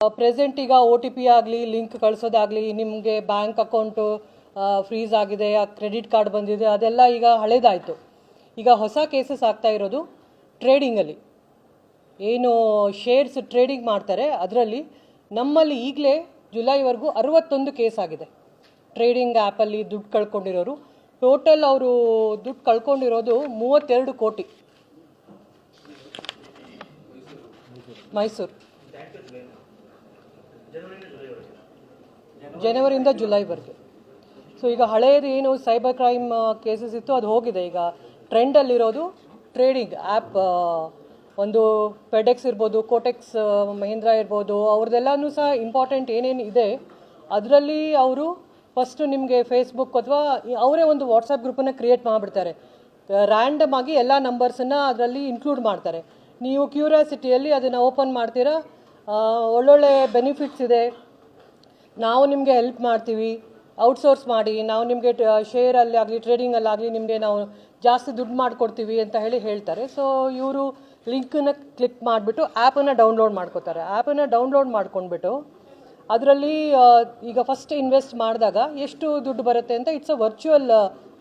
Present ಈಗ OTP ಆಗಲಿ link ಕಳಿಸೋದಾಗಲಿ ನಿಮಗೆ ಬ್ಯಾಂಕ್ ಅಕೌಂಟು ಫ್ರೀಸ್ ಆಗಿದೆ ಕ್ರೆಡಿಟ್ ಕಾರ್ಡ್ ಬಂದಿದೆ ಅದೆಲ್ಲ ಈಗ ಹಳೇದಾಯಿತು. ಈಗ ಹೊಸ ಕೇಸಸ್ ಆಗ್ತಾ ಇರೋದು ಟ್ರೇಡಿಂಗಲ್ಲಿ, ಏನು ಶೇರ್ಸ್ ಟ್ರೇಡಿಂಗ್ ಮಾಡ್ತಾರೆ ಅದರಲ್ಲಿ ನಮ್ಮಲ್ಲಿ ಈಗಲೇ ಜುಲೈವರೆಗೂ 61 ಕೇಸ್ ಆಗಿದೆ. ಟ್ರೇಡಿಂಗ್ ಆ್ಯಪಲ್ಲಿ ದುಡ್ಡು ಕಳ್ಕೊಂಡಿರೋರು ಟೋಟಲ್ ಅವರು ದುಡ್ಡು ಕಳ್ಕೊಂಡಿರೋದು 32 ಕೋಟಿ. ಮೈಸೂರು ಜನವರಿಯಿಂದ ಜುಲೈವರೆಗೆ. ಸೊ ಈಗ ಹಳೇದು ಏನು ಸೈಬರ್ ಕ್ರೈಮ್ ಕೇಸಸ್ ಇತ್ತು ಅದು ಹೋಗಿದೆ. ಈಗ ಟ್ರೆಂಡಲ್ಲಿರೋದು ಟ್ರೇಡಿಂಗ್ ಆ್ಯಪ್, ಒಂದು ಫೆಡೆಕ್ಸ್ ಇರ್ಬೋದು, ಕೋಟೆಕ್ಸ್ ಮಹೀಂದ್ರಾ ಇರ್ಬೋದು, ಅವ್ರದ್ದೆಲ್ಲನೂ ಸಹ ಇಂಪಾರ್ಟೆಂಟ್ ಏನೇನು ಇದೆ ಅದರಲ್ಲಿ ಅವರು ಫಸ್ಟು ನಿಮಗೆ ಫೇಸ್ಬುಕ್ ಅಥವಾ ಅವರೇ ಒಂದು ವಾಟ್ಸಪ್ ಗ್ರೂಪನ್ನು ಕ್ರಿಯೇಟ್ ಮಾಡಿಬಿಡ್ತಾರೆ. ರ್ಯಾಂಡಮ್ ಆಗಿ ಎಲ್ಲ ನಂಬರ್ಸನ್ನು ಅದರಲ್ಲಿ ಇನ್ಕ್ಲೂಡ್ ಮಾಡ್ತಾರೆ. ನೀವು ಕ್ಯೂರಿಯಾಸಿಟಿಯಲ್ಲಿ ಅದನ್ನು ಓಪನ್ ಮಾಡ್ತೀರಾ, ಒಳ್ಳೊಳ್ಳೆ ಬೆನಿಫಿಟ್ಸ್ ಇದೆ, ನಾವು ನಿಮಗೆ ಹೆಲ್ಪ್ ಮಾಡ್ತೀವಿ, ಔಟ್ಸೋರ್ಸ್ ಮಾಡಿ, ನಾವು ನಿಮಗೆ ಶೇರಲ್ಲಿ ಆಗಲಿ ಟ್ರೇಡಿಂಗಲ್ಲಾಗಲಿ ನಿಮಗೆ ನಾವು ಜಾಸ್ತಿ ದುಡ್ಡು ಮಾಡಿಕೊಡ್ತೀವಿ ಅಂತ ಹೇಳ್ತಾರೆ. ಸೊ ಇವರು ಲಿಂಕನ್ನು ಕ್ಲಿಕ್ ಮಾಡಿಬಿಟ್ಟು ಆ್ಯಪನ್ನು ಡೌನ್ಲೋಡ್ ಮಾಡ್ಕೋತಾರೆ. ಆ್ಯಪನ್ನು ಡೌನ್ಲೋಡ್ ಮಾಡ್ಕೊಂಡ್ಬಿಟ್ಟು ಅದರಲ್ಲಿ ಈಗ ಫಸ್ಟ್ ಇನ್ವೆಸ್ಟ್ ಮಾಡಿದಾಗ ಎಷ್ಟು ದುಡ್ಡು ಬರುತ್ತೆ ಅಂತ ಇಟ್ಸ್ ಅ ವರ್ಚುವಲ್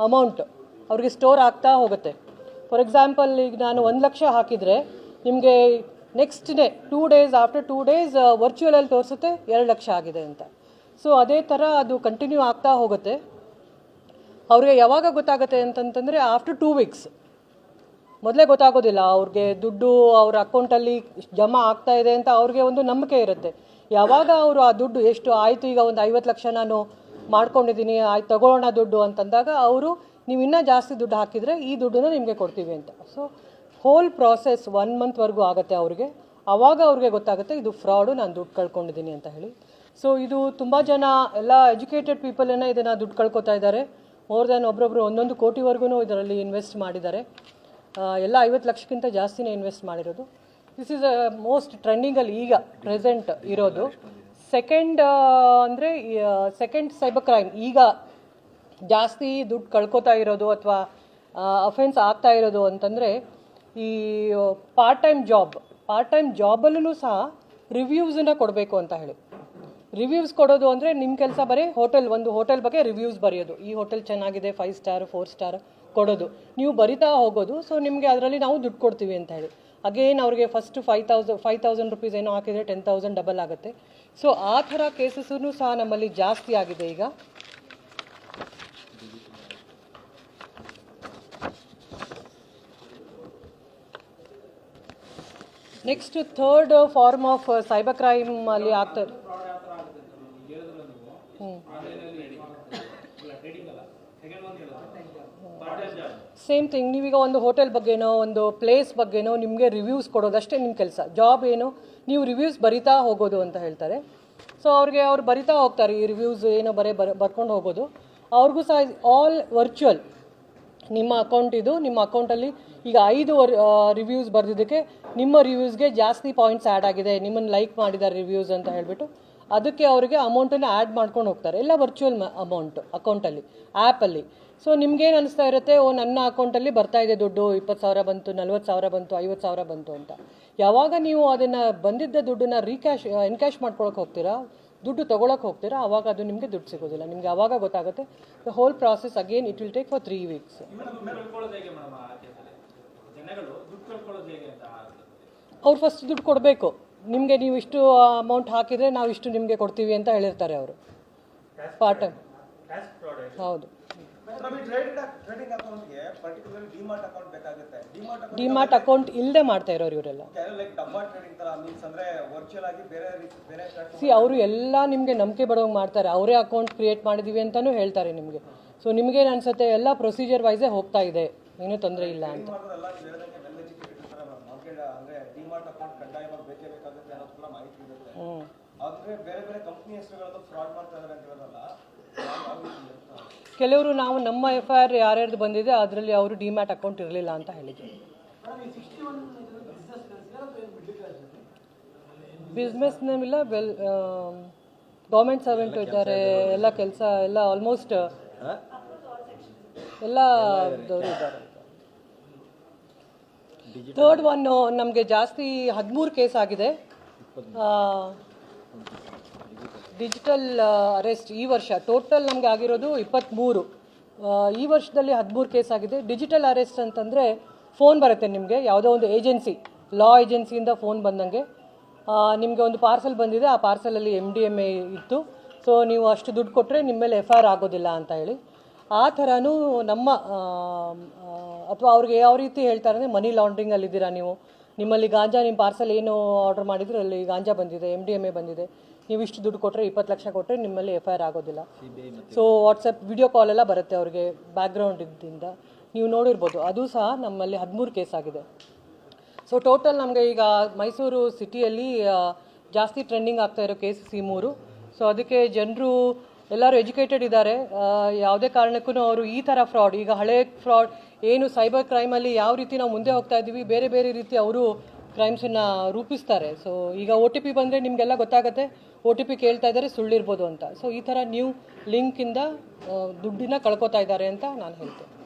ಅಮೌಂಟ್ ಅವ್ರಿಗೆ ಸ್ಟೋರ್ ಆಗ್ತಾ ಹೋಗುತ್ತೆ. ಫಾರ್ ಎಕ್ಸಾಂಪಲ್ ಈಗ ನಾನು 1 ಲಕ್ಷ ಹಾಕಿದರೆ ನಿಮಗೆ next day 2 days after 2 days ವರ್ಚುವಲಲ್ಲಿ ತೋರಿಸುತ್ತೆ 2 ಲಕ್ಷ ಆಗಿದೆ ಅಂತ. ಸೊ ಅದೇ ಥರ ಅದು ಕಂಟಿನ್ಯೂ ಆಗ್ತಾ ಹೋಗುತ್ತೆ. ಅವ್ರಿಗೆ ಯಾವಾಗ ಗೊತ್ತಾಗುತ್ತೆ ಅಂತಂತಂದರೆ ಆಫ್ಟರ್ 2 weeks. ಮೊದಲೇ ಗೊತ್ತಾಗೋದಿಲ್ಲ ಅವ್ರಿಗೆ ದುಡ್ಡು ಅವ್ರ ಅಕೌಂಟಲ್ಲಿ ಜಮಾ ಆಗ್ತಾ ಇದೆ ಅಂತ ಅವ್ರಿಗೆ ಒಂದು ನಂಬಿಕೆ ಇರುತ್ತೆ. ಯಾವಾಗ ಅವರು ಆ ದುಡ್ಡು ಎಷ್ಟು ಆಯಿತು, ಈಗ ಒಂದು 50 ಲಕ್ಷ ನಾನು ಮಾಡ್ಕೊಂಡಿದ್ದೀನಿ, ಆಯ್ತು ತಗೊಳ್ಳೋಣ ದುಡ್ಡು ಅಂತಂದಾಗ ಅವರು ನೀವು ಇನ್ನೂ ಜಾಸ್ತಿ ದುಡ್ಡು ಹಾಕಿದರೆ ಈ ದುಡ್ಡನ್ನು ನಿಮಗೆ ಕೊಡ್ತೀವಿ ಅಂತ. ಸೊ ಹೋಲ್ ಪ್ರಾಸೆಸ್ 1 monthವರೆಗೂ ಆಗುತ್ತೆ ಅವ್ರಿಗೆ. ಆವಾಗ ಅವ್ರಿಗೆ ಗೊತ್ತಾಗುತ್ತೆ ಇದು ಫ್ರಾಡು, ನಾನು ದುಡ್ಡು ಕಳ್ಕೊಂಡಿದ್ದೀನಿ ಅಂತ ಹೇಳಿ. ಸೊ ಇದು ತುಂಬ ಜನ ಎಲ್ಲ ಎಜುಕೇಟೆಡ್ ಪೀಪಲನ್ನು ಇದನ್ನು ದುಡ್ಡು ಕಳ್ಕೊತಾ ಇದ್ದಾರೆ. ಮೋರ್ ದ್ಯಾನ್ ಒಬ್ಬೊಬ್ಬರು 1 ಕೋಟಿವರೆಗೂ ಇದರಲ್ಲಿ ಇನ್ವೆಸ್ಟ್ ಮಾಡಿದ್ದಾರೆ. ಎಲ್ಲ 50 ಲಕ್ಷಕ್ಕಿಂತ ಜಾಸ್ತಿನೇ ಇನ್ವೆಸ್ಟ್ ಮಾಡಿರೋದು. ದಿಸ್ ಈಸ್ ಮೋಸ್ಟ್ ಟ್ರೆಂಡಿಂಗಲ್ಲಿ ಈಗ ಪ್ರೆಸೆಂಟ್ ಇರೋದು. ಸೆಕೆಂಡ್ ಅಂದರೆ ಸೆಕೆಂಡ್ ಸೈಬರ್ ಕ್ರೈಮ್ ಈಗ ಜಾಸ್ತಿ ದುಡ್ಡು ಕಳ್ಕೊತಾ ಇರೋದು ಅಥವಾ ಅಫೆನ್ಸ್ ಆಗ್ತಾ ಇರೋದು ಅಂತಂದರೆ ಈ ಪಾರ್ಟ್ ಟೈಮ್ ಜಾಬಲ್ಲೂ ಸಹ ರಿವ್ಯೂಸನ್ನು ಕೊಡಬೇಕು ಅಂತ ಹೇಳಿ. ರಿವ್ಯೂಸ್ ಕೊಡೋದು ಅಂದರೆ ನಿಮ್ಮ ಕೆಲಸ ಬರೀ ಒಂದು ಹೋಟೆಲ್ ಬಗ್ಗೆ ರಿವ್ಯೂಸ್ ಬರೆಯೋದು, ಈ ಹೋಟೆಲ್ ಚೆನ್ನಾಗಿದೆ 5 ಸ್ಟಾರ್ 4 ಸ್ಟಾರ್ ಕೊಡೋದು, ನೀವು ಬರಿತಾ ಹೋಗೋದು. ಸೊ ನಿಮಗೆ ಅದರಲ್ಲಿ ನಾವು ದುಡ್ಡು ಕೊಡ್ತೀವಿ ಅಂತ ಹೇಳಿ. ಅಗೇನ್ ಅವ್ರಿಗೆ ಫಸ್ಟ್ 5,000 rupees ಏನೋ ಹಾಕಿದರೆ 10,000 ಡಬಲ್ ಆಗುತ್ತೆ. ಸೊ ಆ ಥರ ಕೇಸಸ್ಸೂ ಸಹ ನಮ್ಮಲ್ಲಿ ಜಾಸ್ತಿ ಆಗಿದೆ ಈಗ. Next third form of cyber crime ಅಲ್ಲಿ ಆಗ್ತದೆ. ಸೇಮ್ ಥಿಂಗ್, ನೀವೀಗ ಒಂದು ಹೋಟೆಲ್ ಬಗ್ಗೆನೋ ಒಂದು ಪ್ಲೇಸ್ ಬಗ್ಗೆನೋ ನಿಮಗೆ ರಿವ್ಯೂಸ್ ಕೊಡೋದಷ್ಟೇ ನಿಮ್ಮ ಕೆಲಸ. ಜಾಬ್ ಏನು, ನೀವು ರಿವ್ಯೂಸ್ ಬರಿತಾ ಹೋಗೋದು ಅಂತ ಹೇಳ್ತಾರೆ. ಸೊ ಅವ್ರು ಬರಿತಾ ಹೋಗ್ತಾರೆ, ಈ ರಿವ್ಯೂಸ್ ಏನೋ ಬರ್ಕೊಂಡು ಹೋಗೋದು. ಅವ್ರಿಗೂ ಸಹ ಆಲ್ ವರ್ಚುವಲ್. ನಿಮ್ಮ ಅಕೌಂಟ್ ಇದು, ನಿಮ್ಮ ಅಕೌಂಟಲ್ಲಿ ಈಗ 5 ರಿವ್ಯೂಸ್ ಬರೆದಿದ್ದಕ್ಕೆ ನಿಮ್ಮ ರಿವ್ಯೂಸ್ಗೆ ಜಾಸ್ತಿ ಪಾಯಿಂಟ್ಸ್ ಆ್ಯಡ್ ಆಗಿದೆ, ನಿಮ್ಮನ್ನು ಲೈಕ್ ಮಾಡಿದ್ದಾರೆ ರಿವ್ಯೂಸ್ ಅಂತ ಹೇಳಿಬಿಟ್ಟು ಅದಕ್ಕೆ ಅವರಿಗೆ ಅಮೌಂಟನ್ನು ಆ್ಯಡ್ ಮಾಡ್ಕೊಂಡು ಹೋಗ್ತಾರೆ. ಎಲ್ಲ ವರ್ಚುವಲ್ ಅಮೌಂಟ್ ಅಕೌಂಟಲ್ಲಿ, ಆ್ಯಪಲ್ಲಿ. ಸೊ ನಿಮ್ಗೇನು ಅನಿಸ್ತಾ ಇರುತ್ತೆ, ನನ್ನ ಅಕೌಂಟಲ್ಲಿ ಬರ್ತಾ ಇದೆ ದುಡ್ಡು, 20,000 ಬಂತು, 40,000 ಬಂತು, 50,000 ಬಂತು ಅಂತ. ಯಾವಾಗ ನೀವು ಅದನ್ನು ಬಂದಿದ್ದ ದುಡ್ಡನ್ನು ಎನ್ಕ್ಯಾಶ್ ಮಾಡ್ಕೊಳಕ್ಕೆ ಹೋಗ್ತೀರಾ, ದುಡ್ಡು ತೊಗೊಳಕ್ಕೆ ಹೋಗ್ತೀರಾ, ಆವಾಗ ಅದು ನಿಮಗೆ ದುಡ್ಡು ಸಿಗೋದಿಲ್ಲ. ನಿಮಗೆ ಆವಾಗ ಗೊತ್ತಾಗುತ್ತೆ. The whole process again it will take for 3 weeks. ಅವ್ರು ಫಸ್ಟ್ ದುಡ್ಡು ಕೊಡಬೇಕು ನಿಮಗೆ. ನೀವು ಇಷ್ಟು ಅಮೌಂಟ್ ಹಾಕಿದರೆ ನಾವು ಇಷ್ಟು ನಿಮಗೆ ಕೊಡ್ತೀವಿ ಅಂತ ಹೇಳಿರ್ತಾರೆ ಅವರು. ಪಾರ್ಟ್ ಟೈಮ್ ಹೌದು. ಡಿಮಾರ್ಟ್ ಅಕೌಂಟ್ ಇಲ್ಲದೆ ಮಾಡ್ತಾ ಇರೋರು ಇವರೆಲ್ಲ. ಅವರು ಎಲ್ಲ ನಿಮಗೆ ನಂಬಿಕೆ ಬರೋಂಗೆ ಮಾಡ್ತಾರೆ. ಅವರೇ ಅಕೌಂಟ್ ಕ್ರಿಯೇಟ್ ಮಾಡಿದ್ದೀವಿ ಅಂತಲೂ ಹೇಳ್ತಾರೆ ನಿಮಗೆ. ಸೊ ನಿಮಗೇನು ಅನಿಸುತ್ತೆ, ಎಲ್ಲ ಪ್ರೊಸೀಜರ್ ವೈಸೇ ಹೋಗ್ತಾ ಇದೆ, ಏನೂ ತೊಂದರೆ ಇಲ್ಲ ಅಂತ. ಕೆಲವರು ನಾವು ನಮ್ಮ FIR ಯಾರ್ಯಾರ್ದು ಬಂದಿದೆ ಅದರಲ್ಲಿ ಅವರು ಡಿಮ್ಯಾಟ್ ಅಕೌಂಟ್ ಇರಲಿಲ್ಲ ಅಂತ ಹೇಳಿದ್ರು. ಬಿಸ್ನೆಸ್ ನೇಮ್ ಇಲ್ಲ, ಗೌರ್ಮೆಂಟ್ ಸರ್ವೆಂಟ್ ಇದ್ದಾರೆ, ಎಲ್ಲ ಕೆಲಸ ಎಲ್ಲ ಆಲ್ಮೋಸ್ಟ್ ಎಲ್ಲ ದವರು ಇದ್ದಾರೆ. ಥರ್ಡ್ ಒನ್ ನಮಗೆ ಜಾಸ್ತಿ 13 ಕೇಸ್ ಆಗಿದೆ. ಡಿಜಿಟಲ್ ಅರೆಸ್ಟ್ ಈ ವರ್ಷ ಟೋಟಲ್ ನಮಗೆ ಆಗಿರೋದು 23. ಈ ವರ್ಷದಲ್ಲಿ 13 ಕೇಸ್ ಆಗಿದೆ. ಡಿಜಿಟಲ್ ಅರೆಸ್ಟ್ ಅಂತಂದರೆ ಫೋನ್ ಬರುತ್ತೆ ನಿಮಗೆ, ಯಾವುದೋ ಒಂದು ಏಜೆನ್ಸಿ, ಲಾ ಏಜೆನ್ಸಿಯಿಂದ ಫೋನ್ ಬಂದಂಗೆ ನಿಮಗೆ ಒಂದು ಪಾರ್ಸಲ್ ಬಂದಿದೆ, ಆ ಪಾರ್ಸಲಲ್ಲಿ MDMA ಇತ್ತು, ಸೊ ನೀವು ಅಷ್ಟು ದುಡ್ಡು ಕೊಟ್ಟರೆ ನಿಮ್ಮ ಮೇಲೆ FIR ಆಗೋದಿಲ್ಲ ಅಂತ ಹೇಳಿ. ಆ ಥರನೂ ನಮ್ಮ ಅಥವಾ ಅವ್ರಿಗೆ ಯಾವ ರೀತಿ ಹೇಳ್ತಾರೆ ಅಂದರೆ, ಮನಿ ಲಾಂಡ್ರಿಂಗಲ್ಲಿದ್ದೀರಾ ನೀವು, ನಿಮ್ಮಲ್ಲಿ ಗಾಂಜಾ, ನಿಮ್ಮ ಪಾರ್ಸಲ್ ಏನು ಆರ್ಡರ್ ಮಾಡಿದ್ರೆ ಅಲ್ಲಿ ಗಾಂಜಾ ಬಂದಿದೆ, MDMA ಬಂದಿದೆ, ನೀವು ಇಷ್ಟು ದುಡ್ಡು ಕೊಟ್ಟರೆ 20 ಲಕ್ಷ ಕೊಟ್ಟರೆ ನಿಮ್ಮಲ್ಲಿ FIR ಆಗೋದಿಲ್ಲ. ಸೊ ವಾಟ್ಸಪ್ ವಿಡಿಯೋ ಕಾಲೆಲ್ಲ ಬರುತ್ತೆ ಅವ್ರಿಗೆ ಬ್ಯಾಕ್ಗ್ರೌಂಡ್ ಇದ್ದಿಂದ, ನೀವು ನೋಡಿರ್ಬೋದು. ಅದು ಸಹ ನಮ್ಮಲ್ಲಿ 13 ಕೇಸ್ ಆಗಿದೆ. ಸೊ ಟೋಟಲ್ ನಮಗೆ ಈಗ ಮೈಸೂರು ಸಿಟಿಯಲ್ಲಿ ಜಾಸ್ತಿ ಟ್ರೆಂಡಿಂಗ್ ಆಗ್ತಾ ಇರೋ ಕೇಸಸ್ ಈ 3. ಸೊ ಅದಕ್ಕೆ ಜನರು ಎಲ್ಲರೂ ಎಜುಕೇಟೆಡ್ ಇದ್ದಾರೆ. ಯಾವುದೇ ಕಾರಣಕ್ಕೂ ಅವರು ಈ ಥರ ಫ್ರಾಡ್, ಈಗ ಹಳೆ ಫ್ರಾಡ್ ಏನು ಸೈಬರ್ ಕ್ರೈಮಲ್ಲಿ ಯಾವ ರೀತಿ ನಾವು ಮುಂದೆ ಹೋಗ್ತಾ ಇದ್ದೀವಿ, ಬೇರೆ ಬೇರೆ ರೀತಿ ಅವರು ಕ್ರೈಮ್ಸನ್ನು ರೂಪಿಸ್ತಾರೆ. ಸೊ ಈಗ OTP ಬಂದರೆ ನಿಮಗೆಲ್ಲ ಗೊತ್ತಾಗುತ್ತೆ, OTP ಕೇಳ್ತಾ ಇದ್ದಾರೆ, ಸುಳ್ಳಿರ್ಬೋದು ಅಂತ. ಸೊ ಈ ಥರ ನ್ಯೂ ಲಿಂಕಿಂದ ದುಡ್ಡನ್ನ ಕಳ್ಕೊತಾ ಇದ್ದಾರೆ ಅಂತ ನಾನು ಹೇಳ್ತೇನೆ.